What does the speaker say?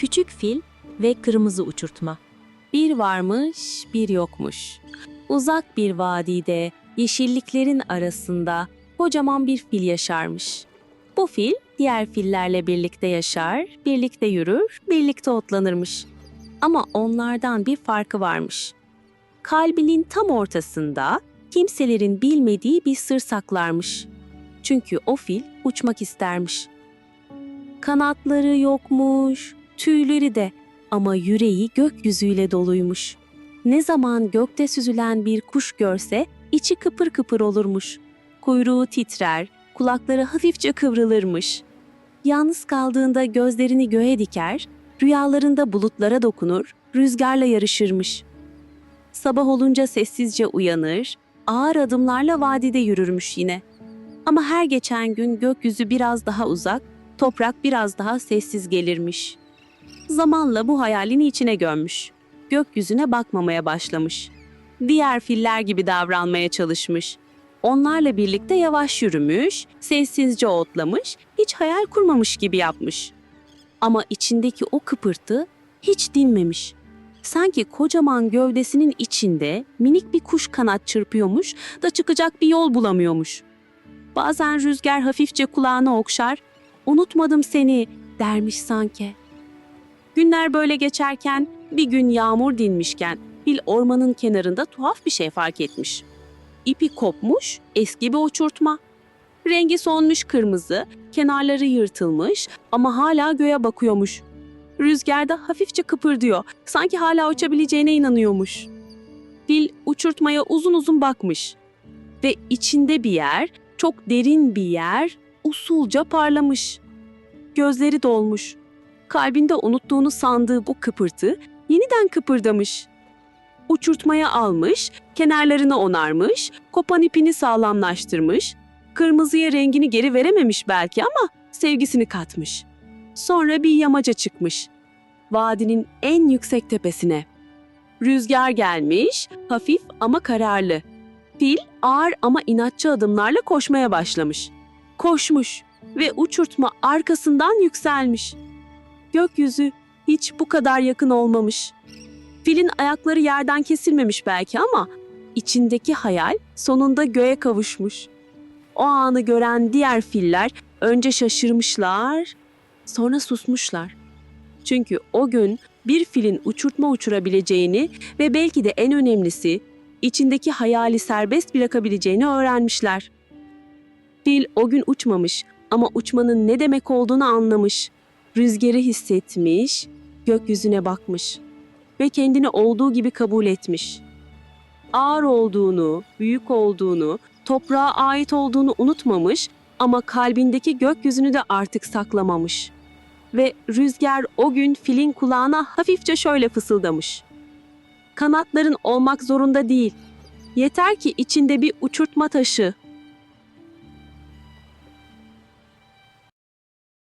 Küçük fil ve kırmızı uçurtma. Bir varmış, bir yokmuş. Uzak bir vadide, yeşilliklerin arasında kocaman bir fil yaşarmış. Bu fil diğer fillerle birlikte yaşar, birlikte yürür, birlikte otlanırmış. Ama onlardan bir farkı varmış. Kalbinin tam ortasında kimselerin bilmediği bir sır saklarmış. Çünkü o fil uçmak istermiş. Kanatları yokmuş, tüyleri de ama yüreği gökyüzüyle doluymuş. Ne zaman gökte süzülen bir kuş görse içi kıpır kıpır olurmuş. Kuyruğu titrer, kulakları hafifçe kıvrılırmış. Yalnız kaldığında gözlerini göğe diker, rüyalarında bulutlara dokunur, rüzgarla yarışırmış. Sabah olunca sessizce uyanır, ağır adımlarla vadide yürürmüş yine. Ama her geçen gün gökyüzü biraz daha uzak, toprak biraz daha sessiz gelirmiş. Zamanla bu hayalini içine gömmüş. Gökyüzüne bakmamaya başlamış. Diğer filler gibi davranmaya çalışmış. Onlarla birlikte yavaş yürümüş, sessizce otlamış, hiç hayal kurmamış gibi yapmış. Ama içindeki o kıpırtı hiç dinmemiş. Sanki kocaman gövdesinin içinde minik bir kuş kanat çırpıyormuş da çıkacak bir yol bulamıyormuş. Bazen rüzgar hafifçe kulağını okşar, "Unutmadım seni," dermiş sanki. Günler böyle geçerken bir gün yağmur dinmişken fil ormanın kenarında tuhaf bir şey fark etmiş. İpi kopmuş, eski bir uçurtma. Rengi solmuş kırmızı, kenarları yırtılmış ama hala göğe bakıyormuş. Rüzgarda hafifçe kıpırdıyor, sanki hala uçabileceğine inanıyormuş. Fil uçurtmaya uzun uzun bakmış ve içinde bir yer, çok derin bir yer, usulca parlamış. Gözleri dolmuş. Kalbinde unuttuğunu sandığı bu kıpırtı yeniden kıpırdamış. Uçurtmaya almış, kenarlarını onarmış, kopan ipini sağlamlaştırmış, kırmızıya rengini geri verememiş belki ama sevgisini katmış. Sonra bir yamaca çıkmış. Vadinin en yüksek tepesine. Rüzgar gelmiş, hafif ama kararlı. Fil ağır ama inatçı adımlarla koşmaya başlamış. Koşmuş ve uçurtma arkasından yükselmiş. Gökyüzü hiç bu kadar yakın olmamış. Filin ayakları yerden kesilmemiş belki ama içindeki hayal sonunda göğe kavuşmuş. O anı gören diğer filler önce şaşırmışlar, sonra susmuşlar. Çünkü o gün bir filin uçurtma uçurabileceğini ve belki de en önemlisi içindeki hayali serbest bırakabileceğini öğrenmişler. Fil o gün uçmamış ama uçmanın ne demek olduğunu anlamış. Rüzgarı hissetmiş, gökyüzüne bakmış ve kendini olduğu gibi kabul etmiş. Ağır olduğunu, büyük olduğunu, toprağa ait olduğunu unutmamış ama kalbindeki gökyüzünü de artık saklamamış. Ve rüzgar o gün filin kulağına hafifçe şöyle fısıldamış. "Kanatların olmak zorunda değil. Yeter ki içinde bir uçurtma taşı."